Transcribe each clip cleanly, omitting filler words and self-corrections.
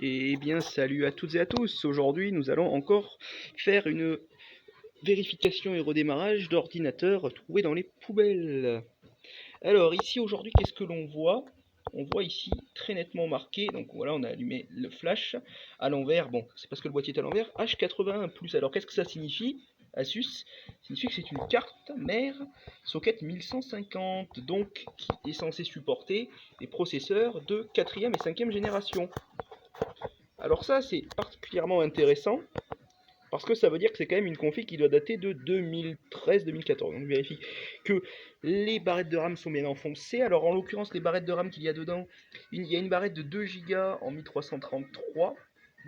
Et bien salut à toutes et à tous, aujourd'hui nous allons encore faire une vérification et redémarrage d'ordinateur trouvé dans les poubelles. Alors ici aujourd'hui qu'est-ce que l'on voit? On voit ici très nettement marqué, donc voilà on a allumé le flash à l'envers, bon c'est parce que le boîtier est à l'envers, H81+. Alors qu'est-ce que ça signifie? Asus signifie que c'est une carte mère socket 1150, donc qui est censée supporter des processeurs de 4ème et 5ème génération. Alors ça c'est particulièrement intéressant parce que ça veut dire que c'est quand même une config qui doit dater de 2013-2014. Donc je vérifie que les barrettes de RAM sont bien enfoncées. Alors en l'occurrence les barrettes de RAM qu'il y a dedans, il y a une barrette de 2 Go en 1333,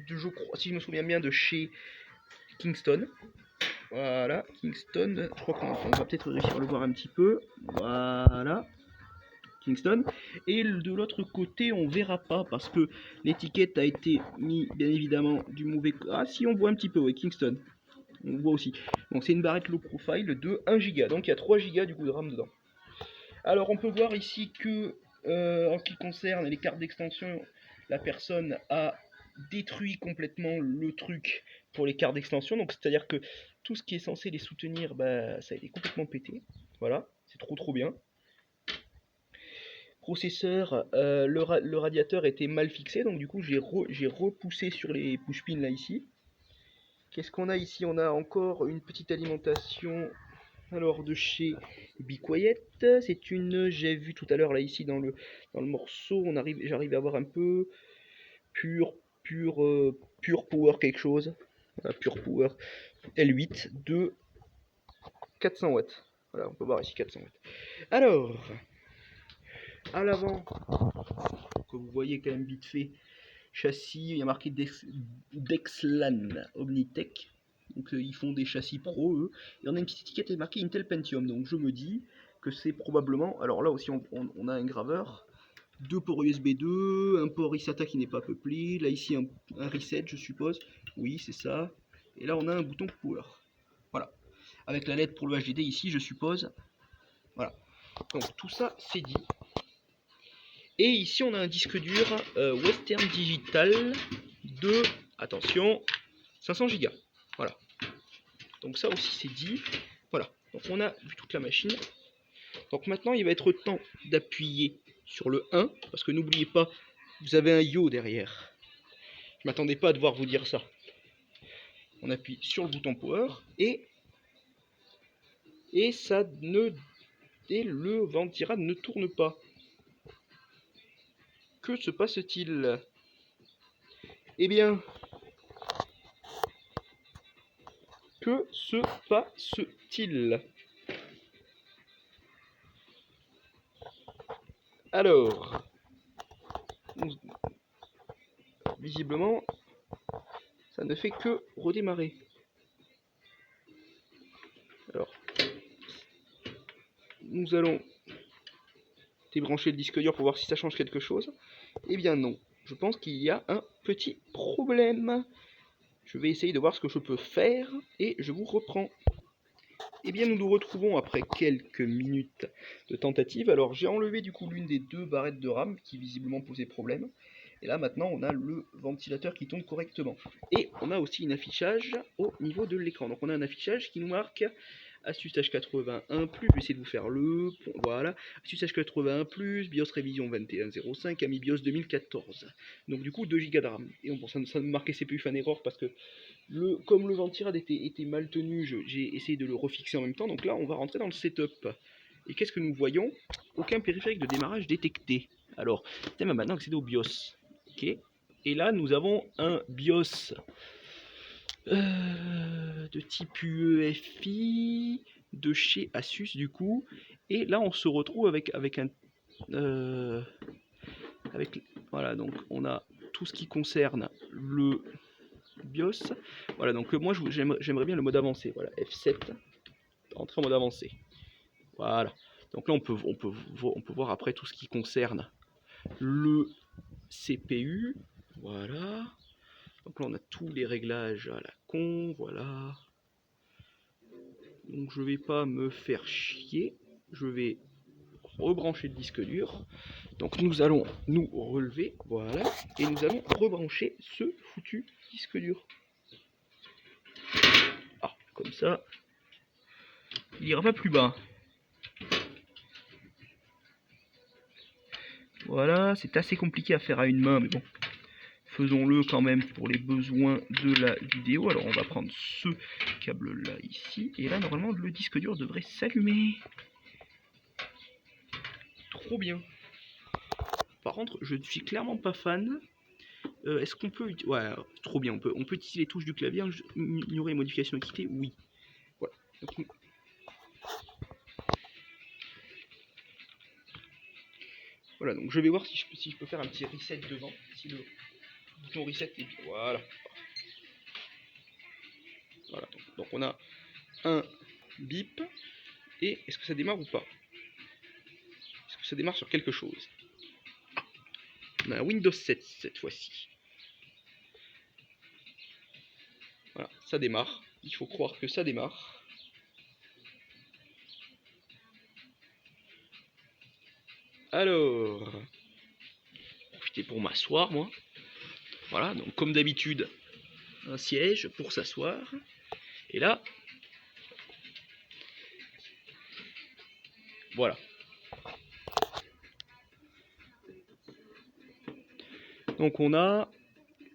je crois, si je me souviens bien, de chez Kingston. Voilà, Kingston, je crois qu'on va peut-être réussir à le voir un petit peu. Voilà. Kingston, et de l'autre côté on verra pas parce que l'étiquette a été mise bien évidemment du mauvais. Ah si, on voit un petit peu, oui, Kingston, on voit aussi. Donc c'est une barrette low profile de 1 Go, donc il y a 3 Go du coup de RAM dedans. Alors on peut voir ici que en ce qui concerne les cartes d'extension, la personne a détruit complètement le truc pour les cartes d'extension, donc c'est à dire que tout ce qui est censé les soutenir, bah, ça a été complètement pété. Voilà, c'est trop bien. Processeur, le radiateur était mal fixé, donc du coup j'ai repoussé sur les push-pins là ici. Qu'est-ce qu'on a ici? On a encore une petite alimentation alors de chez Be Quiet. C'est une, j'ai vu tout à l'heure là ici dans le morceau, j'arrive à voir un peu pure power quelque chose. Voilà, pure power L8 de 400 watts. Voilà, on peut voir ici 400 watts. Alors, à l'avant, que vous voyez quand même vite fait, châssis, il y a marqué Dexlan Omnitech. Donc ils font des châssis pro eux. Et on a une petite étiquette qui est marquée Intel Pentium. Donc je me dis que c'est probablement. Alors là aussi on a un graveur. 2 ports USB 2, un port eSATA qui n'est pas peuplé. Là ici un reset je suppose. Oui c'est ça. Et là on a un bouton power. Voilà. Avec la LED pour le HDD ici je suppose. Voilà. Donc tout ça c'est dit. Et ici on a un disque dur Western Digital de, attention, 500 Go. Voilà. Donc ça aussi c'est dit. Voilà. Donc on a vu toute la machine. Donc maintenant il va être temps d'appuyer sur le 1. Parce que n'oubliez pas, vous avez un yo derrière. Je m'attendais pas à devoir vous dire ça. On appuie sur le bouton power et ça ne. Et le ventirad ne tourne pas. Que se passe-t-il? Eh bien, que se passe-t-il? Alors, visiblement, ça ne fait que redémarrer. Alors, nous allons débrancher le disque dur pour voir si ça change quelque chose. Eh bien non, je pense qu'il y a un petit problème. Je vais essayer de voir ce que je peux faire et je vous reprends. Eh bien nous nous retrouvons après quelques minutes de tentative. Alors j'ai enlevé du coup l'une des 2 barrettes de RAM qui visiblement posait problème. Et là maintenant on a le ventilateur qui tourne correctement. Et on a aussi un affichage au niveau de l'écran. Donc on a un affichage qui nous marque Asus H81+, je vais essayer de vous faire le... Voilà, Asus H81+, BIOS révision 21.05, AMI BIOS 2014. Donc du coup 2 Go de RAM. Et bon, ça me marquait CPU fan error parce que comme le ventirad était mal tenu, j'ai essayé de le refixer en même temps. Donc là on va rentrer dans le setup. Et qu'est-ce que nous voyons? Aucun périphérique de démarrage détecté. Alors, on va maintenant accéder au BIOS. Ok. Et là nous avons un BIOS de type UEFI de chez Asus du coup, et là on se retrouve avec un voilà, donc on a tout ce qui concerne le BIOS. Voilà, donc moi j'aimerais bien le mode avancé. Voilà, F7, entrer en mode avancé. Voilà, donc là on peut voir après tout ce qui concerne le CPU. Voilà, donc là on a tous les réglages à la con. Voilà, donc je vais pas me faire chier, je vais rebrancher le disque dur. Donc nous allons nous relever, voilà, et nous allons rebrancher ce foutu disque dur. Ah, comme ça, il ira pas plus bas. Voilà, c'est assez compliqué à faire à une main, mais bon, faisons-le quand même pour les besoins de la vidéo. Alors on va prendre ce câble-là ici, et là normalement le disque dur devrait s'allumer. Trop bien. Par contre, je ne suis clairement pas fan. Est-ce qu'on peut... Ouais, trop bien, on peut utiliser les touches du clavier, ignorer les modifications activées, oui. Voilà. Donc, voilà, donc je vais voir si je peux faire un petit reset devant. Si le bouton reset est... Voilà. Voilà, donc on a un bip. Et est-ce que ça démarre ou pas? Est-ce que ça démarre sur quelque chose? On a un Windows 7 cette fois-ci. Voilà, ça démarre. Il faut croire que ça démarre. Alors, profitez pour m'asseoir, moi. Voilà, donc comme d'habitude, un siège pour s'asseoir. Et là, voilà. Donc on a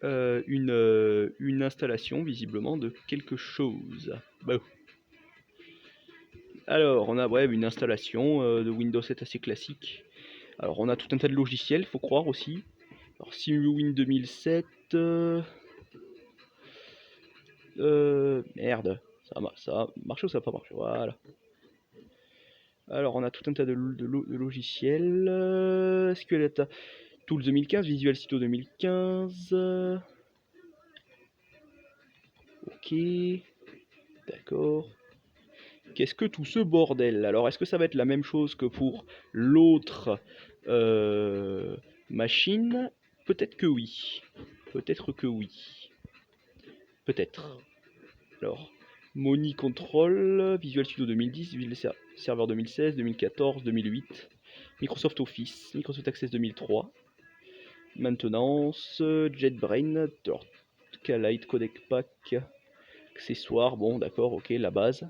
une installation visiblement de quelque chose. Bon. Alors on a bref une installation de Windows 7 assez classique. Alors on a tout un tas de logiciels, faut croire aussi. Alors SimuWin 2007. Merde, ça a marché ou ça n'a pas marché? Voilà. Alors on a tout un tas de logiciels. SQL Data Tools 2015, Visual Studio 2015. Ok. D'accord. Qu'est-ce que tout ce bordel? Alors, est-ce que ça va être la même chose que pour l'autre machine? Peut-être que oui. Peut-être que oui. Peut-être. Alors, Moni Control, Visual Studio 2010, Visual Server 2016, 2014, 2008, Microsoft Office, Microsoft Access 2003, maintenance, JetBrains, Torchlight, Codec Pack, accessoires, bon d'accord, ok, la base.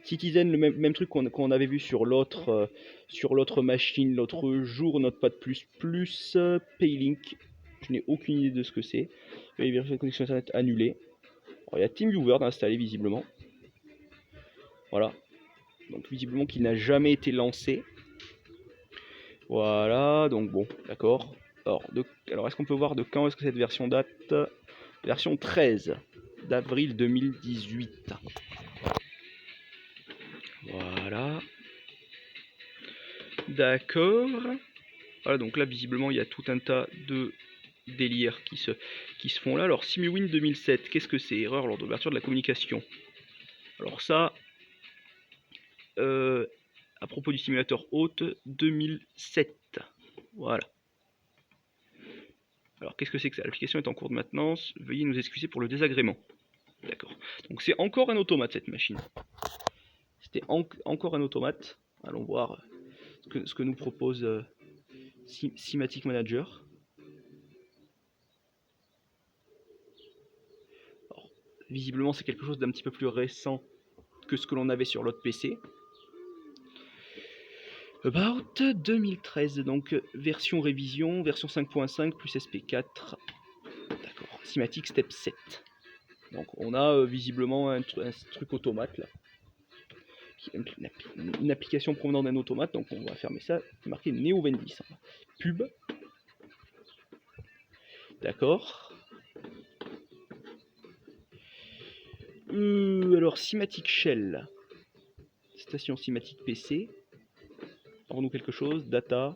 Citizen, le même truc qu'on avait vu sur l'autre machine l'autre jour, Notepad++, Paylink, je n'ai aucune idée de ce que c'est. Vérifier la connexion internet annulée. Alors, il y a TeamViewer installé visiblement. Voilà. Donc visiblement qui n'a jamais été lancé. Voilà, donc bon, d'accord. Alors est-ce qu'on peut voir de quand est-ce que cette version date? Version 13 d'avril 2018. Voilà. D'accord. Voilà, donc là, visiblement, il y a tout un tas de délires qui se font là. Alors, SimuWin 2007, qu'est-ce que c'est? Erreur lors d'ouverture de la communication. Alors ça, à propos du simulateur hôte 2007. Voilà. Alors, qu'est-ce que c'est que ça? L'application est en cours de maintenance. Veuillez nous excuser pour le désagrément. D'accord. Donc, c'est encore un automate, cette machine. C'était encore un automate. Allons voir ce que nous propose Simatic Manager. Alors, visiblement, c'est quelque chose d'un petit peu plus récent que ce que l'on avait sur l'autre PC. About 2013, donc version révision, version 5.5 plus SP4. D'accord, Simatic Step 7. Donc on a visiblement un truc automate là. Une application provenant d'un automate, donc on va fermer ça, marqué Neo 2010. Pub. D'accord. Alors Simatic Shell. Station Simatic PC. Avons-nous quelque chose? Data.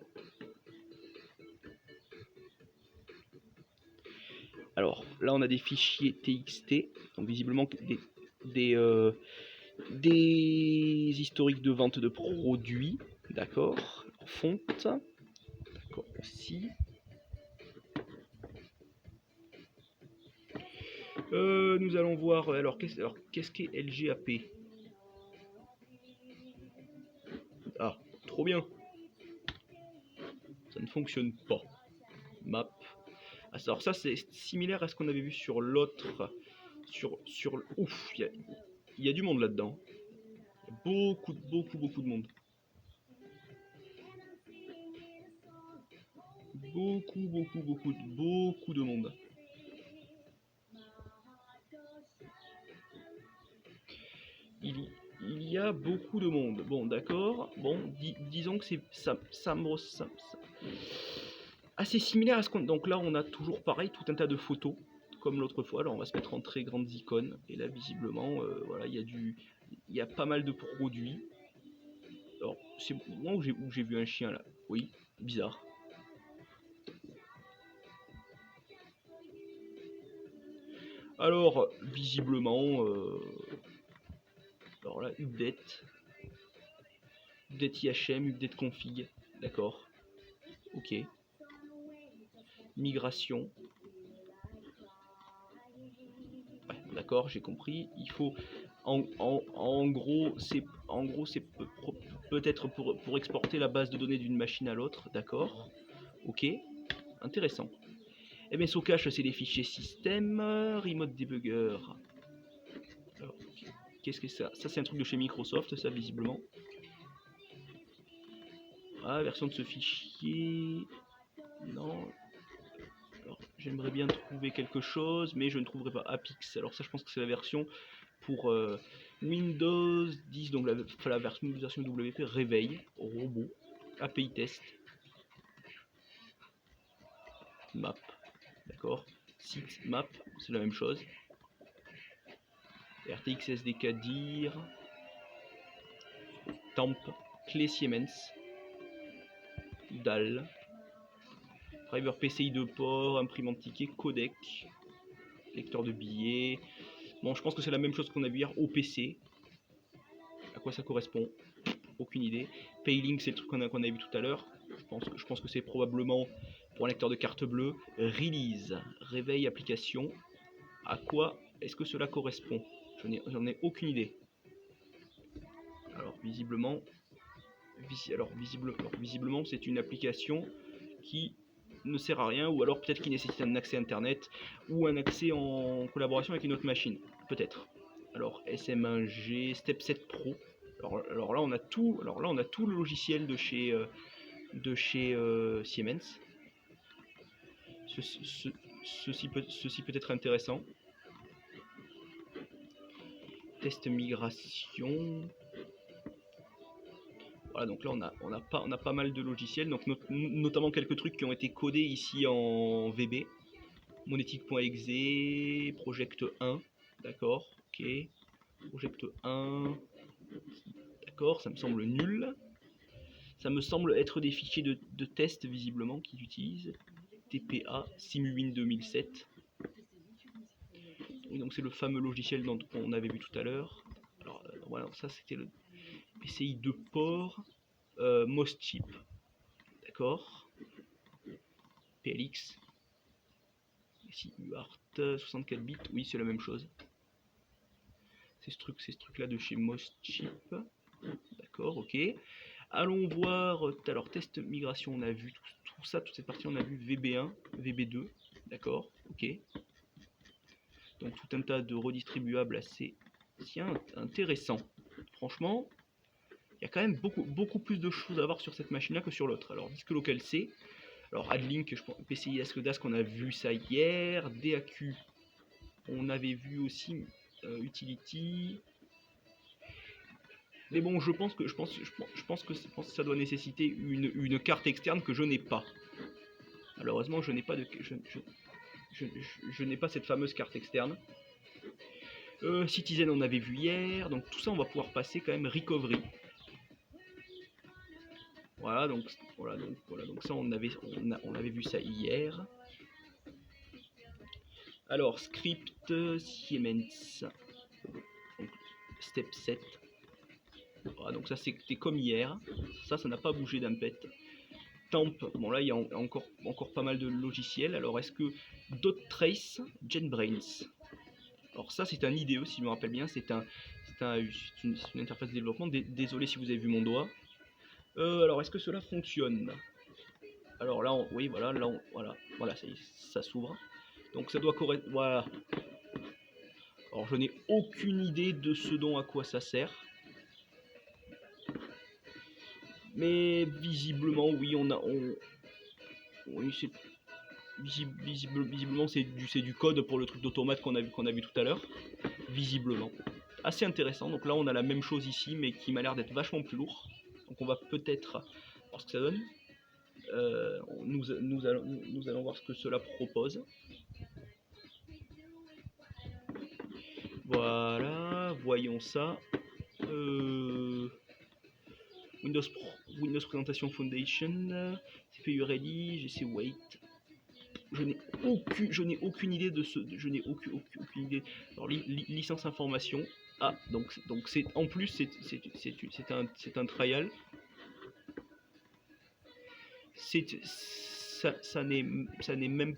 Alors là on a des fichiers TXT, donc visiblement des historiques de vente de produits, d'accord, fonte, d'accord aussi. Nous allons voir, alors qu'est-ce qu'est LGAP? Ah, trop bien. Ça ne fonctionne pas. Map. Alors ça c'est similaire à ce qu'on avait vu sur l'autre. Ouf, il y a du monde là-dedans. Beaucoup de monde. Beaucoup de monde. Il y a beaucoup de monde. Bon, d'accord. Bon, disons que ça me ressemble. Assez similaire à ce qu'on... Donc là, on a toujours pareil, tout un tas de photos, comme l'autre fois. Alors on va se mettre en très grandes icônes. Et là, visiblement, voilà, il y a pas mal de produits. Alors, c'est moi où j'ai vu un chien là. Oui, bizarre. Alors, visiblement, alors là, update IHM, update config, d'accord, ok. Migration. Ouais, d'accord, j'ai compris. Il faut, en gros, c'est peut-être pour exporter la base de données d'une machine à l'autre, d'accord, ok, intéressant. MSO cache, c'est les fichiers système, remote debugger. Alors, qu'est-ce que c'est ça? Ça, c'est un truc de chez Microsoft, ça, visiblement. Ah, version de ce fichier. Non. Alors, j'aimerais bien trouver quelque chose, mais je ne trouverai pas Apix. Alors, ça, je pense que c'est la version pour Windows 10, donc la version WP réveil, robot, API test, map, d'accord, site, map, c'est la même chose. RTX SDK dire, temp, clé Siemens, DAL, driver PCI 2 ports, imprimante ticket, codec, lecteur de billets. Bon, je pense que c'est la même chose qu'on a vu hier au PC. À quoi ça correspond? Aucune idée. Paylink, c'est le truc qu'on avait vu tout à l'heure. Je pense que c'est probablement pour un lecteur de carte bleue. Release, réveil application. À quoi est-ce que cela correspond? J'en ai aucune idée. Alors visiblement, visiblement c'est une application qui ne sert à rien, ou alors peut-être qui nécessite un accès internet ou un accès en collaboration avec une autre machine, peut-être. Alors SM1G, Step 7 Pro. Alors là on a tout le logiciel de chez Siemens. Ceci peut être intéressant. Test migration. Voilà, donc là on a pas mal de logiciels, donc notamment quelques trucs qui ont été codés ici en VB. Monétique.exe, Project 1, d'accord, ok. Project 1, d'accord, ça me semble nul. Ça me semble être des fichiers de test visiblement qu'ils utilisent. TPA, SimuWin 2007. Et donc c'est le fameux logiciel qu'on avait vu tout à l'heure. Alors voilà, ça c'était le PCI 2 port. Moschip, d'accord. PLX. Ici UART 64 bits, oui c'est la même chose. C'est ce truc là de chez Moschip. D'accord, ok. Allons voir, alors test migration, on a vu tout ça, toute cette partie, on a vu VB1, VB2, d'accord, ok. Donc tout un tas de redistribuables assez intéressants. Franchement, il y a quand même beaucoup plus de choses à voir sur cette machine là que sur l'autre. Alors disque local C, alors Adlink, PCI DAS qu'on a vu ça hier, DAQ, on avait vu aussi Utility. Mais bon, je pense que ça doit nécessiter une carte externe que je n'ai pas. Malheureusement, je n'ai pas je n'ai pas cette fameuse carte externe. Citizen, on avait vu hier, donc tout ça, on va pouvoir passer quand même recovery. Voilà, donc ça, on avait vu ça hier. Alors, script Siemens, donc, step 7. Voilà, donc ça c'était comme hier, ça n'a pas bougé d'un pet. Temp, bon là il y a encore pas mal de logiciels. Alors est-ce que .trace, JetBrains, alors ça c'est un IDE si je me rappelle bien, c'est une interface de développement. Désolé si vous avez vu mon doigt. Alors, est-ce que cela fonctionne? Alors là, oui, voilà, là, voilà, ça s'ouvre. Donc ça doit correspondre. Voilà. Alors je n'ai aucune idée de ce dont à quoi ça sert. Mais visiblement, oui, oui, c'est visiblement c'est du code pour le truc d'automate qu'on a vu tout à l'heure. Visiblement. Assez intéressant. Donc là, on a la même chose ici, mais qui m'a l'air d'être vachement plus lourd. Donc on va peut-être voir ce que ça donne. Nous allons voir ce que cela propose. Voilà, voyons ça. Windows Présentation Foundation, CPU ready, GC wait. Je n'ai aucune idée de ce. Je n'ai aucune idée. Alors, licence information. Ah, donc c'est en plus c'est un trial. Ça n'est même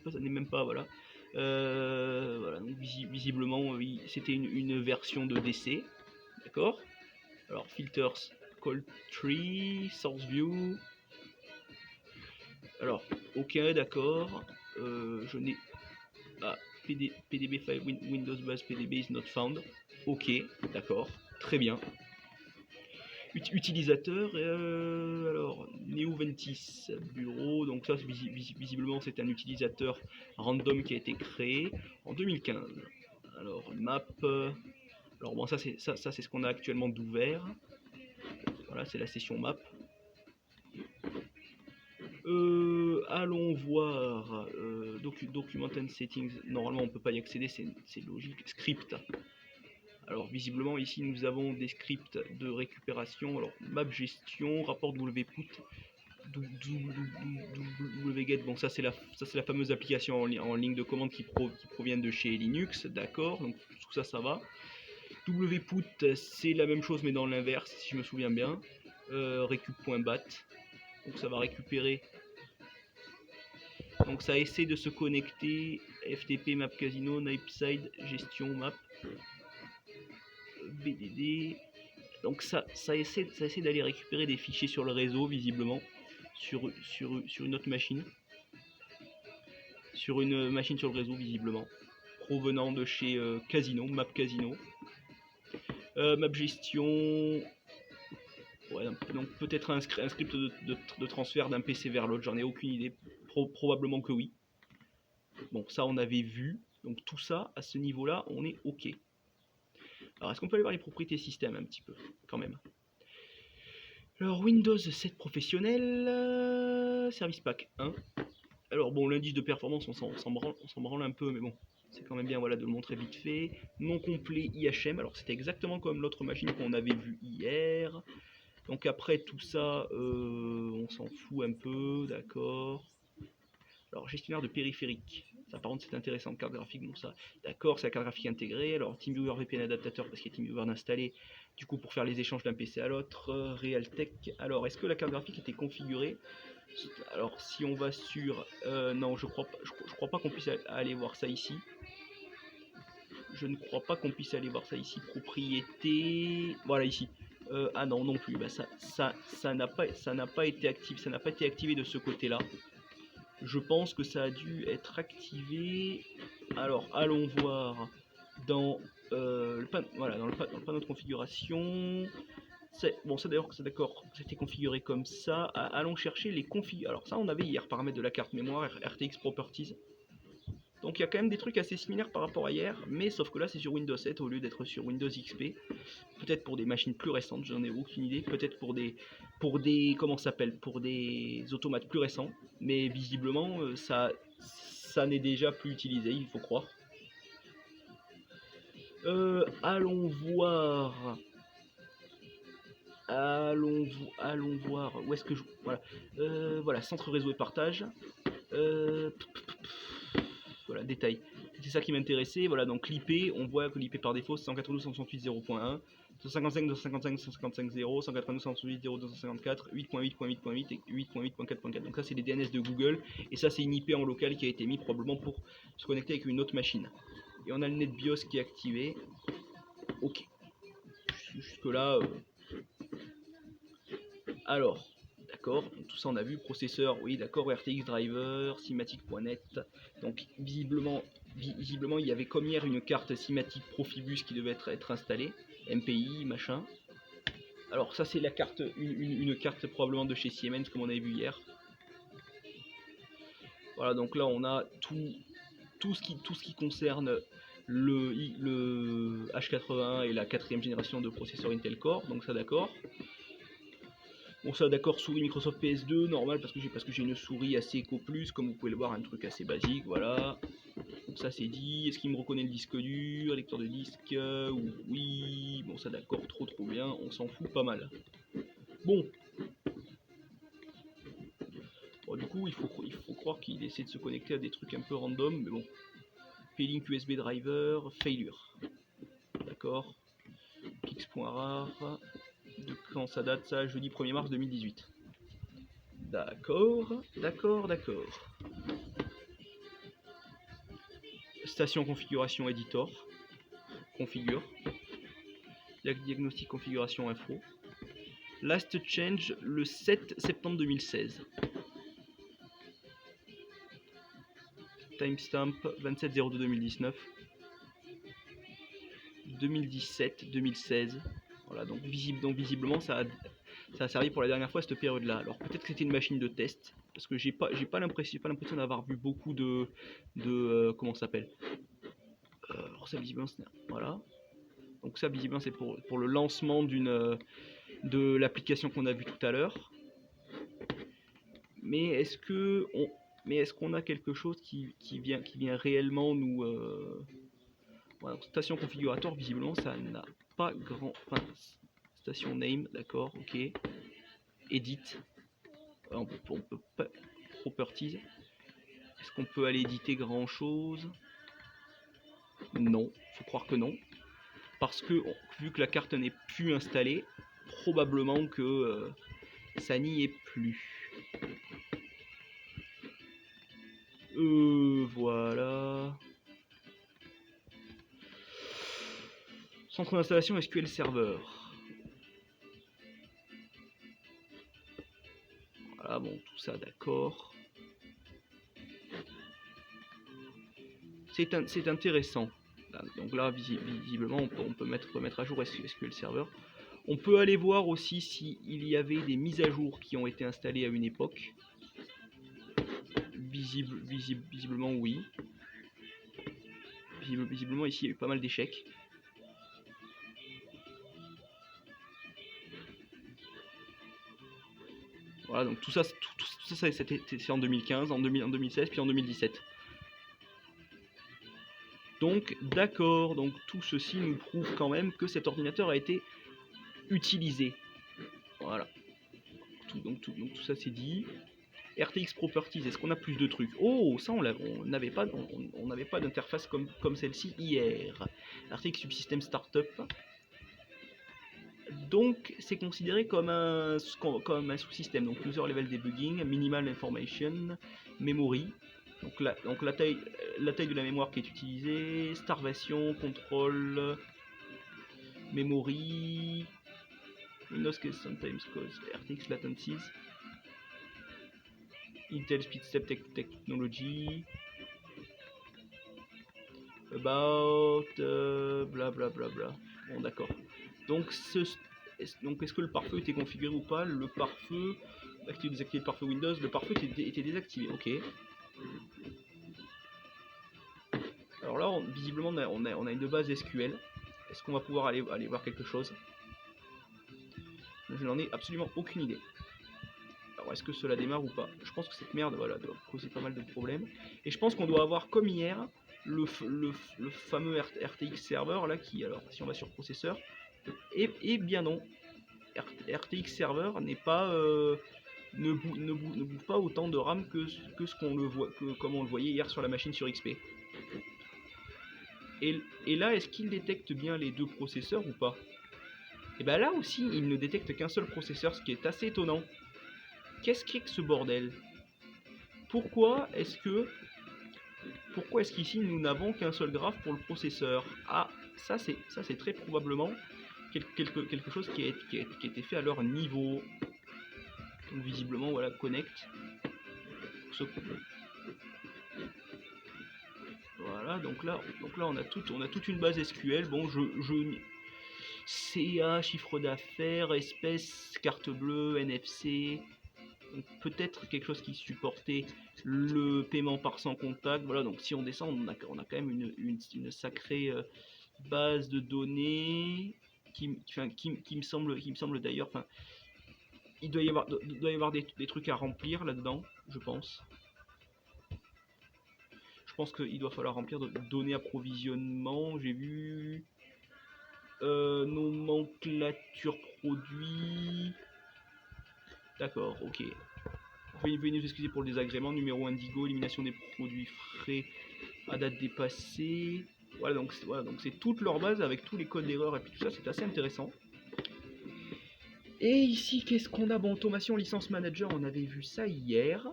pas voilà. Voilà, donc visiblement oui, c'était une version de DC, d'accord. Alors filters, call tree, source view. Alors ok, d'accord. Je n'ai PDB file Windows base PDB is not found. Ok, d'accord, très bien. Utilisateur, alors NeoVentis bureau, donc ça visiblement c'est un utilisateur random qui a été créé en 2015. Alors map, alors bon ça c'est ce qu'on a actuellement d'ouvert. Voilà, c'est la session map. Allons voir document and settings. Normalement on peut pas y accéder, c'est logique. Script. Alors visiblement ici nous avons des scripts de récupération. Alors map gestion, rapport wput, wget. Bon ça c'est la fameuse application en ligne de commande qui provient de chez Linux, d'accord. Donc tout ça ça va. Wput c'est la même chose mais dans l'inverse si je me souviens bien. Recup.bat. Donc ça va récupérer. Donc ça essaie de se connecter. FTP map casino, Nightside, gestion map. BDD. Donc ça essaie d'aller récupérer des fichiers sur le réseau visiblement. Sur une autre machine. Sur une machine sur le réseau visiblement. Provenant de chez Casino, map Casino. Map gestion. Ouais, donc peut-être un script de transfert d'un PC vers l'autre, j'en ai aucune idée. Probablement que oui. Bon, ça on avait vu. Donc tout ça, à ce niveau-là, on est OK. Alors est-ce qu'on peut aller voir les propriétés système un petit peu, quand même. Alors Windows 7 professionnel, Service Pack 1. Alors bon, l'indice de performance, on s'en branle un peu, mais bon, c'est quand même bien voilà, de le montrer vite fait. Non complet IHM, alors c'était exactement comme l'autre machine qu'on avait vu hier. Donc après tout ça, on s'en fout un peu, d'accord. Alors gestionnaire de périphérique, ça par contre c'est intéressant, carte graphique, bon ça, d'accord, c'est la carte graphique intégrée. Alors TeamViewer VPN adaptateur parce qu'il y a TeamViewer installé, du coup pour faire les échanges d'un PC à l'autre. Realtek, alors est-ce que la carte graphique était configurée? Alors si on va sur, non je crois pas qu'on puisse aller voir ça ici. Je ne crois pas qu'on puisse aller voir ça ici, propriété, voilà ici. Ah non plus, bah ça n'a pas été activé, ça n'a pas été activé de ce côté-là. Je pense que ça a dû être activé. Alors allons voir dans le panneau de configuration. Bon ça d'ailleurs c'est d'accord, c'était configuré comme ça. Allons chercher les config. Alors ça on avait hier, paramètres de la carte mémoire, RTX Properties. Donc il y a quand même des trucs assez similaires par rapport à hier, mais sauf que là c'est sur Windows 7 au lieu d'être sur Windows XP. Peut-être pour des machines plus récentes, j'en ai aucune idée. Peut-être pour des comment ça s'appelle, pour des automates plus récents. Mais visiblement ça n'est déjà plus utilisé, il faut croire. Allons voir. Allons voir. Où est-ce que je. Voilà. Voilà, centre réseau et partage. Voilà, détail. C'est ça qui m'intéressait. Voilà, donc l'IP, on voit que l'IP par défaut c'est 192.168.0.1, 155.255.0, 192.168.0.254, 8.8.8.8 et 8.8.4.4. Donc ça c'est les DNS de Google et ça c'est une IP en local qui a été mis probablement pour se connecter avec une autre machine. Et on a le NetBIOS qui est activé. Ok. Jusque là. Alors. d'accord, tout ça on a vu, processeur, oui d'accord, RTX driver, cinématique.net, donc visiblement il y avait comme hier une carte cinématique Profibus qui devait être installée, MPI, machin. Alors ça c'est la carte, une carte probablement de chez Siemens comme on avait vu hier. Voilà, donc là on a tout ce qui concerne le H80 et la 4ème génération de processeurs Intel Core, donc ça d'accord. Bon ça d'accord, souris Microsoft PS2, normal parce que j'ai une souris assez Eco Plus, comme vous pouvez le voir, un truc assez basique, voilà. Donc ça c'est dit. Est-ce qu'il me reconnaît le disque dur, lecteur de disque, oui, bon ça d'accord, trop bien, on s'en fout pas mal. Bon, du coup il faut croire qu'il essaie de se connecter à des trucs un peu random, mais bon. P-Link USB driver, failure. D'accord. Pix.rar. De quand ça date ça? Jeudi 1er mars 2018. D'accord. Station configuration editor. Configure. Diagnostic configuration info. Last change le 7 septembre 2016. Timestamp 27/02/2019. 2017-2016. Voilà, donc visiblement ça a servi pour la dernière fois à cette période-là. Alors peut-être que c'était une machine de test, parce que j'ai pas l'impression d'avoir vu beaucoup de comment ça s'appelle. Alors ça visiblement voilà. Donc ça visiblement c'est pour le lancement de l'application qu'on a vu tout à l'heure. Mais est-ce qu'on a quelque chose qui vient réellement nous voilà, donc station configurateur, visiblement ça n'a pas grand. Enfin, station name, d'accord, ok. Edit. On peut pas. Properties. Est-ce qu'on peut aller éditer grand chose? Non, faut croire que non. Parce que vu que la carte n'est plus installée, probablement que ça n'y est plus. Voilà. Centre d'installation SQL Server. Voilà, bon, tout ça, d'accord. C'est intéressant. Donc là, visiblement, on peut mettre à jour SQL Server. On peut aller voir aussi s'il y avait des mises à jour qui ont été installées à une époque. Visiblement, oui. Visiblement, ici, il y a eu pas mal d'échecs. Voilà, donc tout ça c'est en 2015, en 2016, puis en 2017. Donc, d'accord, donc tout ceci nous prouve quand même que cet ordinateur a été utilisé. Voilà. Donc tout ça c'est dit. RTX Properties, est-ce qu'on a plus de trucs? Oh, ça on n'avait pas d'interface comme celle-ci hier. RTX Subsystem Startup. Donc c'est considéré comme un sous-système. Donc user level debugging, minimal information, memory. Donc la taille de la mémoire qui est utilisée, starvation, contrôle, memory, Windows can sometimes cause RTX latencies, Intel Speedstep Technology, about, bla bla bla bla. Bon d'accord. Donc est-ce que le pare-feu était configuré ou pas? Le pare-feu, désactiver le pare-feu Windows, le pare-feu était désactivé, ok. Alors là, visiblement, on a une base SQL. Est-ce qu'on va pouvoir aller voir quelque chose? Je n'en ai absolument aucune idée. Alors, est-ce que cela démarre ou pas? Je pense que cette merde, voilà, doit causer pas mal de problèmes. Et je pense qu'on doit avoir, comme hier, le fameux RTX server, là, qui, alors, si on va sur processeur, et bien non, RTX server n'est pas... ne bouffe pas autant de RAM que ce qu'on le voit, comme on le voyait hier sur la machine sur XP. Et là, est-ce qu'il détecte bien les deux processeurs ou pas? Et bien là aussi, il ne détecte qu'un seul processeur, ce qui est assez étonnant. Qu'est-ce que ce bordel? Pourquoi est-ce qu'ici nous n'avons qu'un seul graphe pour le processeur? Ah, ça c'est très probablement quelque chose qui a été fait à leur niveau. Donc visiblement, voilà, connect. Voilà, donc là on a toute une base SQL. Bon, CA, chiffre d'affaires, espèces, carte bleue, NFC. Peut-être quelque chose qui supportait le paiement par sans contact. Voilà, donc si on descend, on a quand même une sacrée base de données qui me semble d'ailleurs, il doit y avoir des trucs à remplir là-dedans, je pense. Je pense qu'il doit falloir remplir de données approvisionnement. J'ai vu nomenclature produit. D'accord, ok. Veuillez nous excuser pour le désagrément. Numéro Indigo, élimination des produits frais à date dépassée. Voilà, donc c'est toute leur base avec tous les codes d'erreur et puis tout ça, c'est assez intéressant. Et ici, qu'est-ce qu'on a? Bon, automation licence manager, on avait vu ça hier.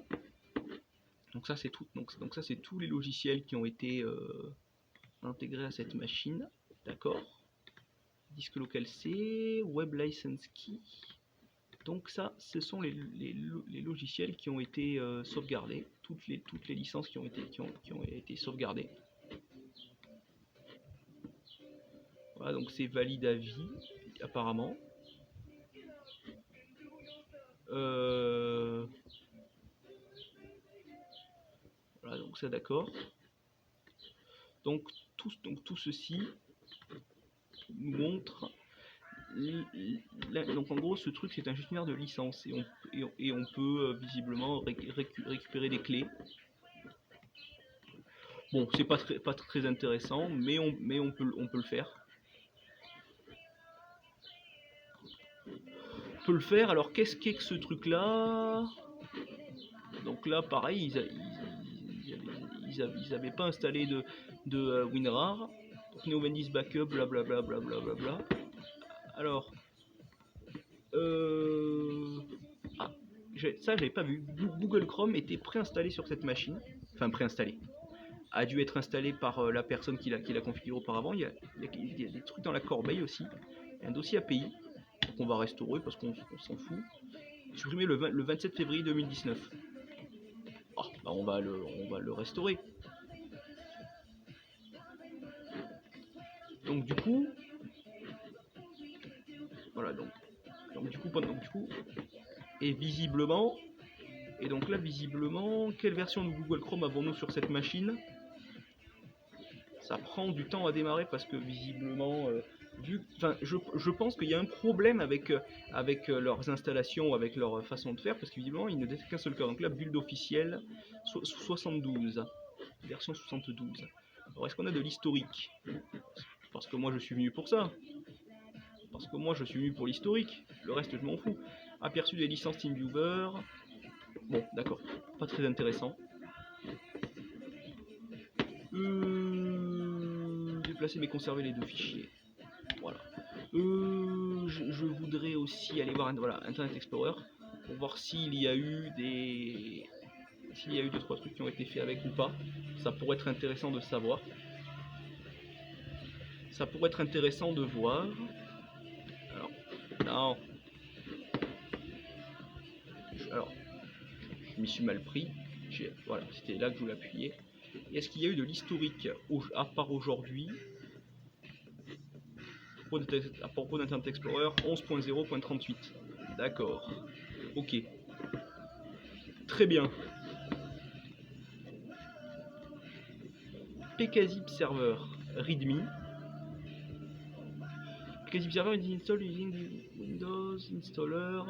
Donc ça c'est tout. Donc ça c'est tous les logiciels qui ont été intégrés à cette machine. D'accord. Disque local C, web license key. Donc ça, ce sont les logiciels qui ont été sauvegardés, toutes les licences qui ont été sauvegardées. Voilà, donc c'est valide à vie, apparemment. Voilà, donc ça d'accord. Donc tout ceci nous montre. Donc en gros, ce truc c'est un gestionnaire de licence et on peut visiblement récupérer des clés. Bon, c'est pas très intéressant, mais on peut le faire. On peut le faire. Alors qu'est-ce qu'est que ce truc là? Donc là pareil, ils avaient pas installé de WinRAR. Neovendice backup, blablabla. Alors ça j'avais pas vu. Google Chrome était préinstallé sur cette machine. Enfin préinstallé. A dû être installé par la personne qui l'a configuré auparavant. Il y a des trucs dans la corbeille aussi. Un dossier API qu'on va restaurer parce qu'on s'en fout. Supprimé le 27 février 2019. Oh, bah on va le restaurer. Donc du coup, voilà donc du coup, et visiblement, et donc là visiblement, quelle version de Google Chrome avons-nous sur cette machine? Ça prend du temps à démarrer parce que visiblement, je pense qu'il y a un problème avec leurs installations, avec leur façon de faire, parce que visiblement ils ne détectent qu'un seul cœur. Donc là, build officiel 72, version 72. Alors est-ce qu'on a de l'historique? Parce que moi je suis venu pour ça. Parce que moi je suis venu pour l'historique. Le reste je m'en fous. Aperçu des licences TeamViewer. Bon, d'accord. Pas très intéressant. Déplacer mais conserver les deux fichiers. Voilà. Je voudrais aussi aller voir Internet Explorer pour voir s'il y a eu des 2-3 trucs qui ont été faits avec ou pas. Ça pourrait être intéressant de savoir. Ça pourrait être intéressant de voir. Alors, non. Alors, je m'y suis mal pris. Voilà, c'était là que je voulais appuyer. Est-ce qu'il y a eu de l'historique à part aujourd'hui à propos d'Internet Explorer 11.0.38? D'accord. Ok. Très bien. PKZip Server README. PKZip Server is installed using Windows Installer.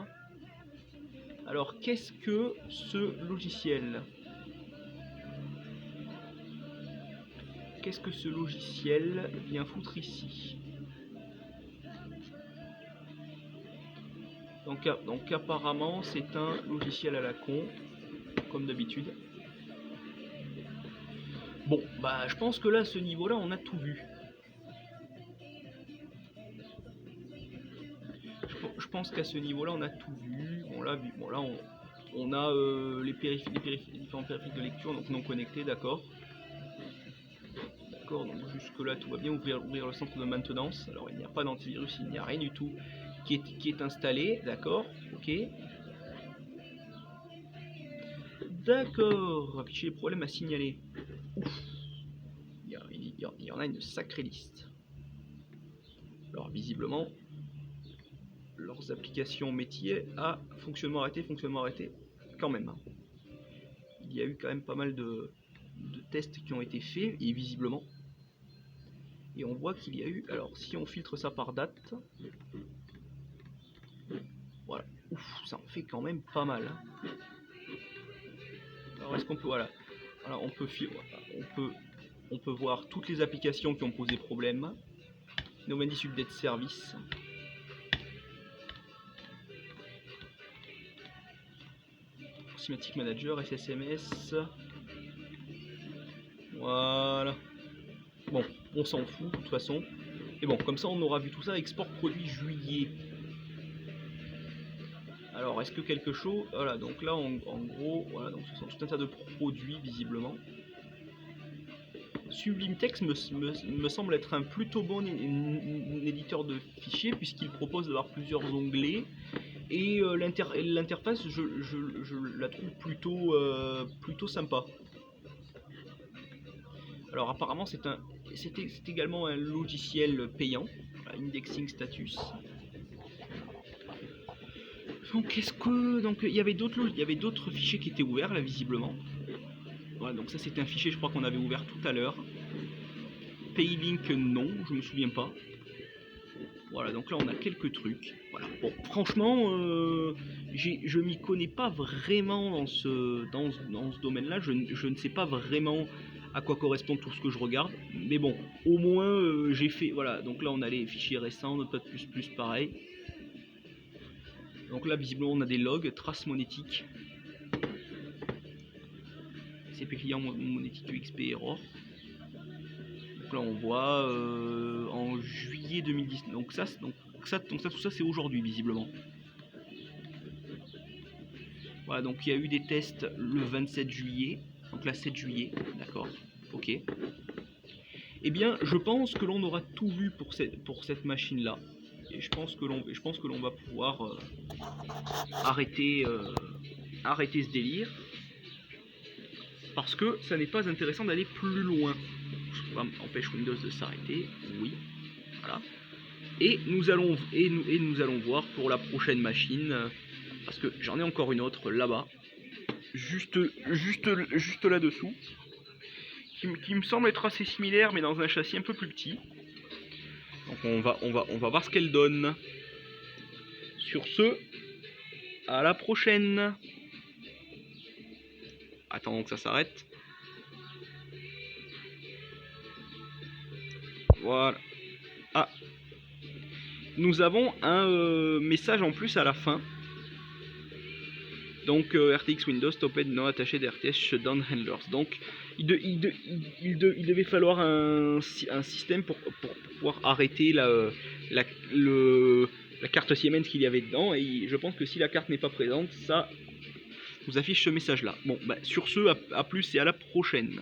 Alors, qu'est-ce que ce logiciel? Qu'est-ce que ce logiciel vient foutre ici? Donc apparemment, c'est un logiciel à la con, comme d'habitude. Bon, bah je pense que là, à ce niveau-là, on a tout vu. Je pense qu'à ce niveau-là, on a tout vu. Bon là on a les différents périphériques de lecture, donc non connectés, d'accord. D'accord, donc jusque-là, tout va bien. Ouvrir le centre de maintenance. Alors, il n'y a pas d'antivirus, il n'y a rien du tout qui est installé, d'accord, ok. D'accord, afficher les problèmes à signaler. Ouf. Il y en a une sacrée liste. Alors visiblement, leurs applications métiers à fonctionnement arrêté, quand même. Il y a eu quand même pas mal de tests qui ont été faits, et visiblement. Et on voit qu'il y a eu, alors si on filtre ça par date, voilà, ouf, ça en fait quand même pas mal. Alors est-ce qu'on peut, voilà, on peut voir toutes les applications qui ont posé problème. No indice update service. Systematic Manager, SSMS. Voilà. Bon, on s'en fout de toute façon. Et bon, comme ça on aura vu tout ça. Export produit juillet. Alors, est-ce que quelque chose... Voilà, donc là, en gros, voilà, donc ce sont tout un tas de produits, visiblement. Sublime Text me semble être un plutôt bon éditeur de fichiers, puisqu'il propose d'avoir plusieurs onglets. Et l'interface, je la trouve plutôt sympa. Alors, apparemment, c'est également un logiciel payant. Voilà, Indexing Status. Donc il y avait d'autres fichiers qui étaient ouverts là visiblement. Voilà, donc ça c'était un fichier je crois qu'on avait ouvert tout à l'heure. Paylink non, je me souviens pas. Voilà, donc là on a quelques trucs. Voilà. Bon, franchement, je m'y connais pas vraiment dans ce domaine-là. Je ne sais pas vraiment à quoi correspond tout ce que je regarde. Mais bon, au moins j'ai fait. Voilà, donc là on a les fichiers récents, Notepad++, pareil. Donc là, visiblement, on a des logs, traces monétiques. CP client monétique UXP error. Donc là, on voit en juillet 2010. Donc tout ça, c'est aujourd'hui, visiblement. Voilà, donc il y a eu des tests le 27 juillet. Donc là, 7 juillet. D'accord. Ok. Eh bien, je pense que l'on aura tout vu pour cette machine-là. Et je pense que l'on va pouvoir arrêter ce délire, parce que ça n'est pas intéressant d'aller plus loin. Empêche Windows de s'arrêter, oui, voilà. Et nous allons voir pour la prochaine machine, parce que j'en ai encore une autre là-bas, juste là-dessous, qui me semble être assez similaire, mais dans un châssis un peu plus petit. Donc on va voir ce qu'elle donne. Sur ce, à la prochaine. Attendons que ça s'arrête. Voilà. Ah. Nous avons un message en plus à la fin. Donc RTX Windows Stopped non attaché d'RTX Shutdown Handlers. Donc il devait falloir un système pour pouvoir arrêter la carte Siemens qu'il y avait dedans. Et je pense que si la carte n'est pas présente, ça vous affiche ce message là. Bon, bah, sur ce, à plus et à la prochaine.